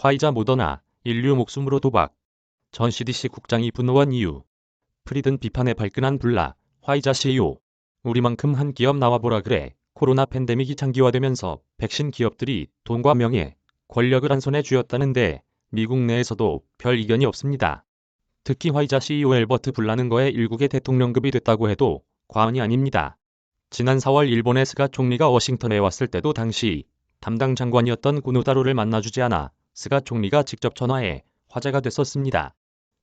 화이자 모더나, 인류 목숨으로 도박. 전 CDC 국장이 분노한 이유. 프리든 비판에 발끈한 불라, 화이자 CEO. 우리만큼 한 기업 나와보라 그래. 코로나 팬데믹이 장기화되면서 백신 기업들이 돈과 명예, 권력을 한 손에 쥐었다는데 미국 내에서도 별 이견이 없습니다. 특히 화이자 CEO 앨버트 불라는 거에 일국의 대통령급이 됐다고 해도 과언이 아닙니다. 지난 4월 일본의 스가 총리가 워싱턴에 왔을 때도 당시 담당 장관이었던 구노다로를 만나주지 않아 스가 총리가 직접 전화해 화제가 됐었습니다.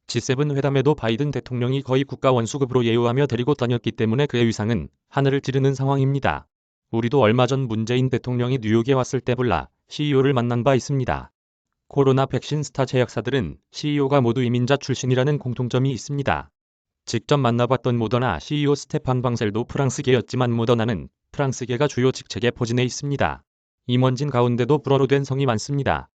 G7 회담에도 바이든 대통령이 거의 국가 원수급으로 예우하며 데리고 다녔기 때문에 그의 위상은 하늘을 찌르는 상황입니다. 우리도 얼마 전 문재인 대통령이 뉴욕에 왔을 때 불라 CEO를 만난 바 있습니다. 코로나 백신 스타 제약사들은 CEO가 모두 이민자 출신이라는 공통점이 있습니다. 직접 만나봤던 모더나 CEO 스테판 방셀도 프랑스계였지만 모더나는 프랑스계가 주요 직책에 포진해 있습니다. 임원진 가운데도 불어로 된 성이 많습니다.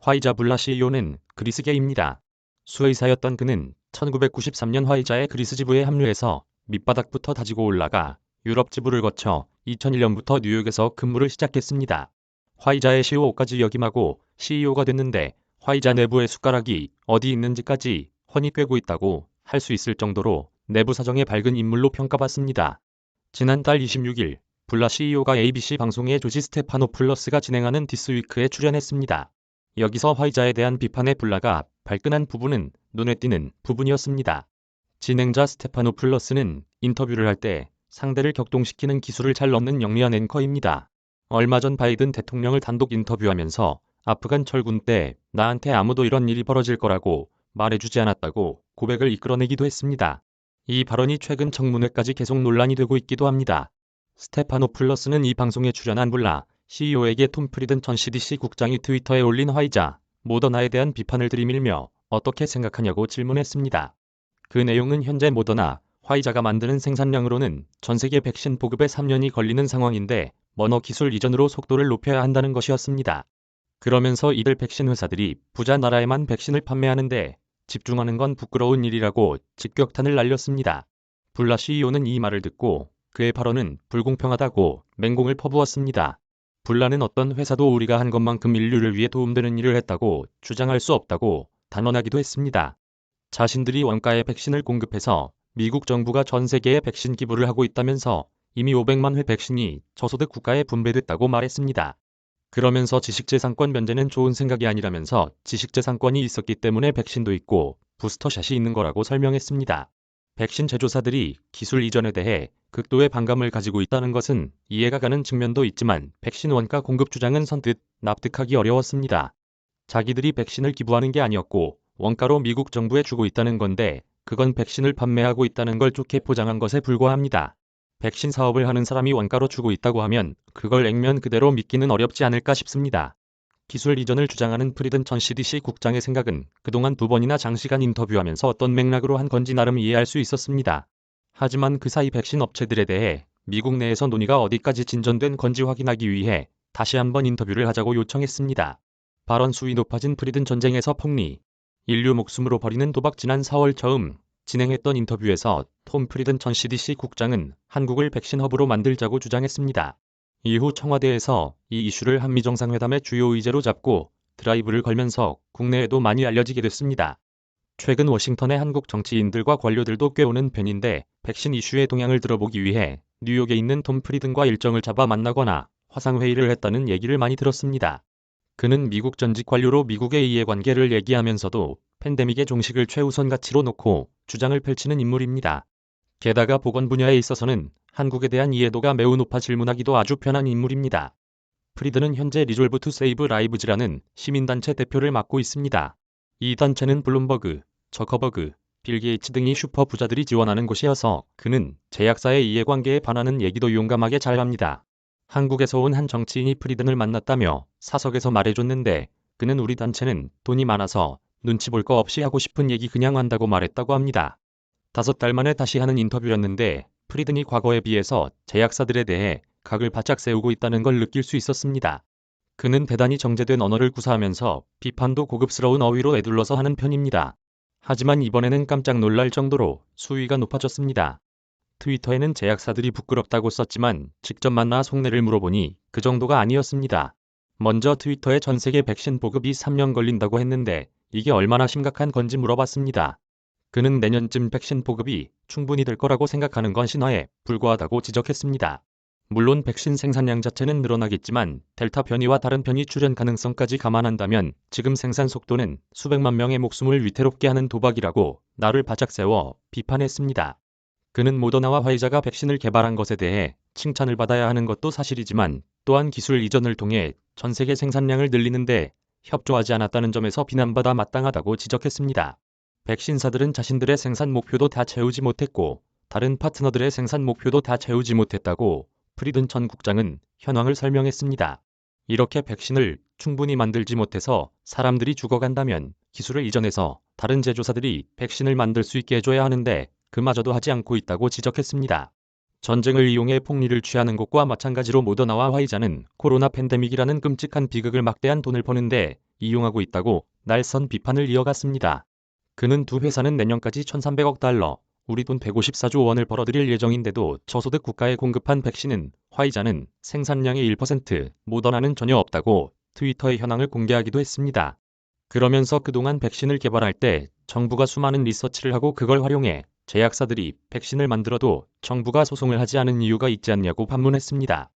화이자 불라 CEO는 그리스계입니다. 수의사였던 그는 1993년 화이자의 그리스 지부에 합류해서 밑바닥부터 다지고 올라가 유럽 지부를 거쳐 2001년부터 뉴욕에서 근무를 시작했습니다. 화이자의 CEO까지 역임하고 CEO가 됐는데 화이자 내부의 숟가락이 어디 있는지까지 훤히 꿰고 있다고 할 수 있을 정도로 내부 사정에 밝은 인물로 평가받습니다. 지난달 26일 불라 CEO가 ABC 방송의 조지 스테파노플러스가 진행하는 디스위크에 출연했습니다. 여기서 화이자에 대한 비판의 불라가 발끈한 부분은 눈에 띄는 부분이었습니다. 진행자 스테파노플러스는 인터뷰를 할 때 상대를 격동시키는 기술을 잘 넣는 영리한 앵커입니다. 얼마 전 바이든 대통령을 단독 인터뷰하면서 아프간 철군 때 나한테 아무도 이런 일이 벌어질 거라고 말해주지 않았다고 고백을 이끌어내기도 했습니다. 이 발언이 최근 청문회까지 계속 논란이 되고 있기도 합니다. 스테파노플러스는 이 방송에 출연한 불라 CEO에게 톰 프리든 전 CDC 국장이 트위터에 올린 화이자, 모더나에 대한 비판을 들이밀며 어떻게 생각하냐고 질문했습니다. 그 내용은 현재 모더나, 화이자가 만드는 생산량으로는 전 세계 백신 보급에 3년이 걸리는 상황인데 먼 기술 이전으로 속도를 높여야 한다는 것이었습니다. 그러면서 이들 백신 회사들이 부자 나라에만 백신을 판매하는데 집중하는 건 부끄러운 일이라고 직격탄을 날렸습니다. 불라 CEO는 이 말을 듣고 그의 발언은 불공평하다고 맹공을 퍼부었습니다. 불라는 어떤 회사도 우리가 한 것만큼 인류를 위해 도움되는 일을 했다고 주장할 수 없다고 단언하기도 했습니다. 자신들이 원가의 백신을 공급해서 미국 정부가 전 세계에 백신 기부를 하고 있다면서 이미 500만 회 백신이 저소득 국가에 분배됐다고 말했습니다. 그러면서 지식재산권 면제는 좋은 생각이 아니라면서 지식재산권이 있었기 때문에 백신도 있고 부스터샷이 있는 거라고 설명했습니다. 백신 제조사들이 기술 이전에 대해 극도의 반감을 가지고 있다는 것은 이해가 가는 측면도 있지만 백신 원가 공급 주장은 선뜻 납득하기 어려웠습니다. 자기들이 백신을 기부하는 게 아니었고 원가로 미국 정부에 주고 있다는 건데 그건 백신을 판매하고 있다는 걸 좋게 포장한 것에 불과합니다. 백신 사업을 하는 사람이 원가로 주고 있다고 하면 그걸 액면 그대로 믿기는 어렵지 않을까 싶습니다. 기술 이전을 주장하는 프리든 전 CDC 국장의 생각은 그동안 2번이나 장시간 인터뷰하면서 어떤 맥락으로 한 건지 나름 이해할 수 있었습니다. 하지만 그 사이 백신 업체들에 대해 미국 내에서 논의가 어디까지 진전된 건지 확인하기 위해 다시 한번 인터뷰를 하자고 요청했습니다. 발언 수위 높아진 프리든 전쟁에서 폭리, 인류 목숨으로 벌이는 도박. 지난 4월 처음 진행했던 인터뷰에서 톰 프리든 전 CDC 국장은 한국을 백신 허브로 만들자고 주장했습니다. 이후 청와대에서 이 이슈를 한미 정상회담의 주요 의제로 잡고 드라이브를 걸면서 국내에도 많이 알려지게 됐습니다. 최근 워싱턴의 한국 정치인들과 관료들도 꽤 오는 편인데 백신 이슈의 동향을 들어보기 위해 뉴욕에 있는 톰 프리든과 일정을 잡아 만나거나 화상회의를 했다는 얘기를 많이 들었습니다. 그는 미국 전직 관료로 미국의 이해관계를 얘기하면서도 팬데믹의 종식을 최우선 가치로 놓고 주장을 펼치는 인물입니다. 게다가 보건 분야에 있어서는 한국에 대한 이해도가 매우 높아 질문하기도 아주 편한 인물입니다. 프리든은 현재 리졸브 투 세이브 라이브즈라는 시민단체 대표를 맡고 있습니다. 이 단체는 블룸버그, 저커버그, 빌 게이츠 등이 슈퍼 부자들이 지원하는 곳이어서 그는 제약사의 이해관계에 반하는 얘기도 용감하게 잘합니다. 한국에서 온 한 정치인이 프리든을 만났다며 사석에서 말해줬는데 그는 우리 단체는 돈이 많아서 눈치 볼 거 없이 하고 싶은 얘기 그냥 한다고 말했다고 합니다. 5달 만에 다시 하는 인터뷰였는데 프리든이 과거에 비해서 제약사들에 대해 각을 바짝 세우고 있다는 걸 느낄 수 있었습니다. 그는 대단히 정제된 언어를 구사하면서 비판도 고급스러운 어휘로 에둘러서 하는 편입니다. 하지만 이번에는 깜짝 놀랄 정도로 수위가 높아졌습니다. 트위터에는 제약사들이 부끄럽다고 썼지만 직접 만나 속내를 물어보니 그 정도가 아니었습니다. 먼저 트위터에 전 세계 백신 보급이 3년 걸린다고 했는데 이게 얼마나 심각한 건지 물어봤습니다. 그는 내년쯤 백신 보급이 충분히 될 거라고 생각하는 건 신화에 불과하다고 지적했습니다. 물론 백신 생산량 자체는 늘어나겠지만 델타 변이와 다른 변이 출현 가능성까지 감안한다면 지금 생산 속도는 수백만 명의 목숨을 위태롭게 하는 도박이라고 나를 바짝 세워 비판했습니다. 그는 모더나와 화이자가 백신을 개발한 것에 대해 칭찬을 받아야 하는 것도 사실이지만 또한 기술 이전을 통해 전 세계 생산량을 늘리는 데 협조하지 않았다는 점에서 비난받아 마땅하다고 지적했습니다. 백신사들은 자신들의 생산 목표도 다 채우지 못했고 다른 파트너들의 생산 목표도 다 채우지 못했다고 프리든 전 국장은 현황을 설명했습니다. 이렇게 백신을 충분히 만들지 못해서 사람들이 죽어간다면 기술을 이전해서 다른 제조사들이 백신을 만들 수 있게 해줘야 하는데 그마저도 하지 않고 있다고 지적했습니다. 전쟁을 이용해 폭리를 취하는 것과 마찬가지로 모더나와 화이자는 코로나 팬데믹이라는 끔찍한 비극을 막대한 돈을 버는데 이용하고 있다고 날선 비판을 이어갔습니다. 그는 두 회사는 내년까지 1,300억 달러, 우리 돈 154조 원을 벌어들일 예정인데도 저소득 국가에 공급한 백신은 화이자는 생산량의 1%, 모더나는 전혀 없다고 트위터의 현황을 공개하기도 했습니다. 그러면서 그동안 백신을 개발할 때 정부가 수많은 리서치를 하고 그걸 활용해 제약사들이 백신을 만들어도 정부가 소송을 하지 않은 이유가 있지 않냐고 반문했습니다.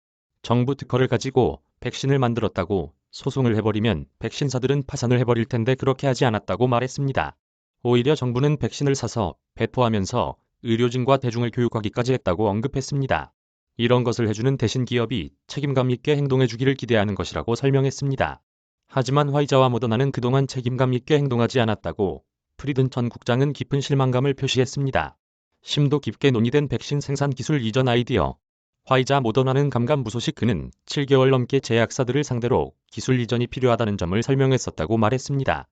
정부 특허를 가지고 백신을 만들었다고 소송을 해버리면 백신사들은 파산을 해버릴 텐데 그렇게 하지 않았다고 말했습니다. 오히려 정부는 백신을 사서 배포하면서 의료진과 대중을 교육하기까지 했다고 언급했습니다. 이런 것을 해주는 대신 기업이 책임감 있게 행동해주기를 기대하는 것이라고 설명했습니다. 하지만 화이자와 모더나는 그동안 책임감 있게 행동하지 않았다고 프리든 전 국장은 깊은 실망감을 표시했습니다. 심도 깊게 논의된 백신 생산 기술 이전 아이디어. 화이자 모더나는 감감무소식 그는 7개월 넘게 제약사들을 상대로 기술 이전이 필요하다는 점을 설명했었다고 말했습니다.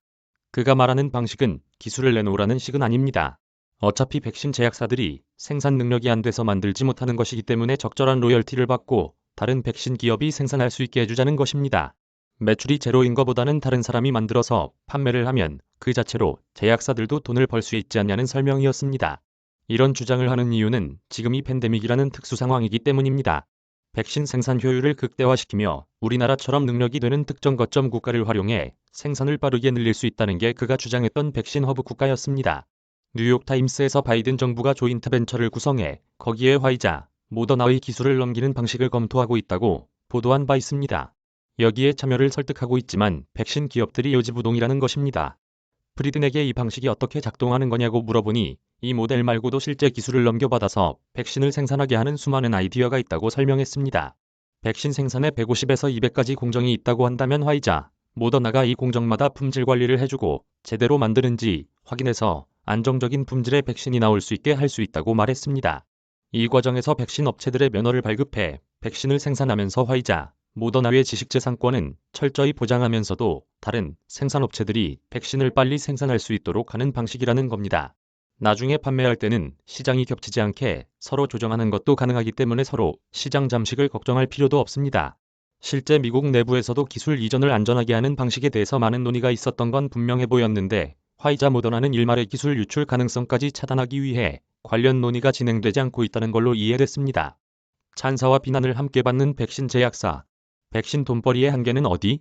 그가 말하는 방식은 기술을 내놓으라는 식은 아닙니다. 어차피 백신 제약사들이 생산 능력이 안 돼서 만들지 못하는 것이기 때문에 적절한 로열티를 받고 다른 백신 기업이 생산할 수 있게 해주자는 것입니다. 매출이 제로인 것보다는 다른 사람이 만들어서 판매를 하면 그 자체로 제약사들도 돈을 벌 수 있지 않냐는 설명이었습니다. 이런 주장을 하는 이유는 지금이 팬데믹이라는 특수 상황이기 때문입니다. 백신 생산 효율을 극대화시키며 우리나라처럼 능력이 되는 특정 거점 국가를 활용해 생산을 빠르게 늘릴 수 있다는 게 그가 주장했던 백신 허브 국가였습니다. 뉴욕타임스에서 바이든 정부가 조인트 벤처를 구성해 거기에 화이자, 모더나의 기술을 넘기는 방식을 검토하고 있다고 보도한 바 있습니다. 여기에 참여를 설득하고 있지만 백신 기업들이 요지부동이라는 것입니다. 프리든에게 이 방식이 어떻게 작동하는 거냐고 물어보니 이 모델 말고도 실제 기술을 넘겨받아서 백신을 생산하게 하는 수많은 아이디어가 있다고 설명했습니다. 백신 생산에 150에서 200가지 공정이 있다고 한다면 화이자, 모더나가 이 공정마다 품질 관리를 해주고 제대로 만드는지 확인해서 안정적인 품질의 백신이 나올 수 있게 할 수 있다고 말했습니다. 이 과정에서 백신 업체들의 면허를 발급해 백신을 생산하면서 화이자, 모더나의 지식재산권은 철저히 보장하면서도 다른 생산업체들이 백신을 빨리 생산할 수 있도록 하는 방식이라는 겁니다. 나중에 판매할 때는 시장이 겹치지 않게 서로 조정하는 것도 가능하기 때문에 서로 시장 잠식을 걱정할 필요도 없습니다. 실제 미국 내부에서도 기술 이전을 안전하게 하는 방식에 대해서 많은 논의가 있었던 건 분명해 보였는데 화이자 모더나는 일말의 기술 유출 가능성까지 차단하기 위해 관련 논의가 진행되지 않고 있다는 걸로 이해됐습니다. 찬사와 비난을 함께 받는 백신 제약사. 백신 돈벌이의 한계는 어디?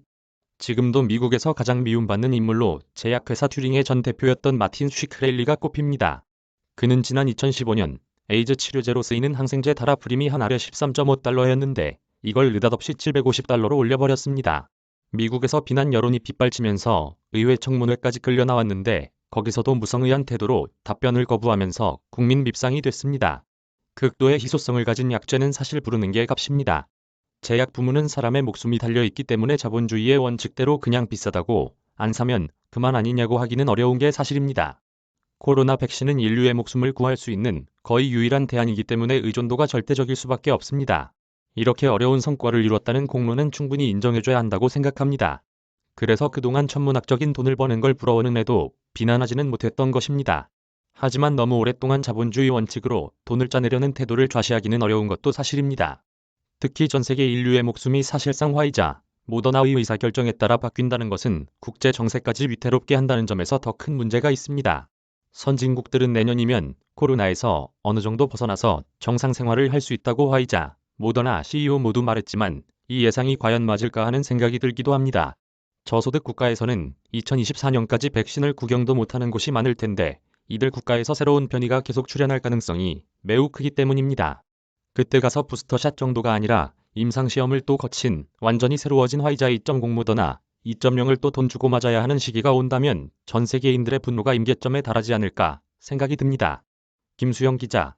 지금도 미국에서 가장 미움받는 인물로 제약회사 튜링의 전 대표였던 마틴 쉬크렐리가 꼽힙니다. 그는 지난 2015년 에이즈 치료제로 쓰이는 항생제 다라프림이 한 알에 13.5달러였는데 이걸 느닷없이 750달러로 올려버렸습니다. 미국에서 비난 여론이 빗발치면서 의회 청문회까지 끌려 나왔는데 거기서도 무성의한 태도로 답변을 거부하면서 국민 밉상이 됐습니다. 극도의 희소성을 가진 약죄는 사실 부르는 게 값입니다. 제약 부문은 사람의 목숨이 달려있기 때문에 자본주의의 원칙대로 그냥 비싸다고 안 사면 그만 아니냐고 하기는 어려운 게 사실입니다. 코로나 백신은 인류의 목숨을 구할 수 있는 거의 유일한 대안이기 때문에 의존도가 절대적일 수밖에 없습니다. 이렇게 어려운 성과를 이뤘다는 공로는 충분히 인정해줘야 한다고 생각합니다. 그래서 그동안 천문학적인 돈을 버는 걸 부러워는 해도 비난하지는 못했던 것입니다. 하지만 너무 오랫동안 자본주의 원칙으로 돈을 짜내려는 태도를 좌시하기는 어려운 것도 사실입니다. 특히 전 세계 인류의 목숨이 사실상 화이자, 모더나의 의사결정에 따라 바뀐다는 것은 국제 정세까지 위태롭게 한다는 점에서 더 큰 문제가 있습니다. 선진국들은 내년이면 코로나에서 어느 정도 벗어나서 정상 생활을 할 수 있다고 화이자, 모더나 CEO 모두 말했지만 이 예상이 과연 맞을까 하는 생각이 들기도 합니다. 저소득 국가에서는 2024년까지 백신을 구경도 못하는 곳이 많을 텐데 이들 국가에서 새로운 변이가 계속 출현할 가능성이 매우 크기 때문입니다. 그때 가서 부스터샷 정도가 아니라 임상시험을 또 거친 완전히 새로워진 화이자 2.0 모더나 2.0을 또 돈 주고 맞아야 하는 시기가 온다면 전 세계인들의 분노가 임계점에 달하지 않을까 생각이 듭니다. 김수영 기자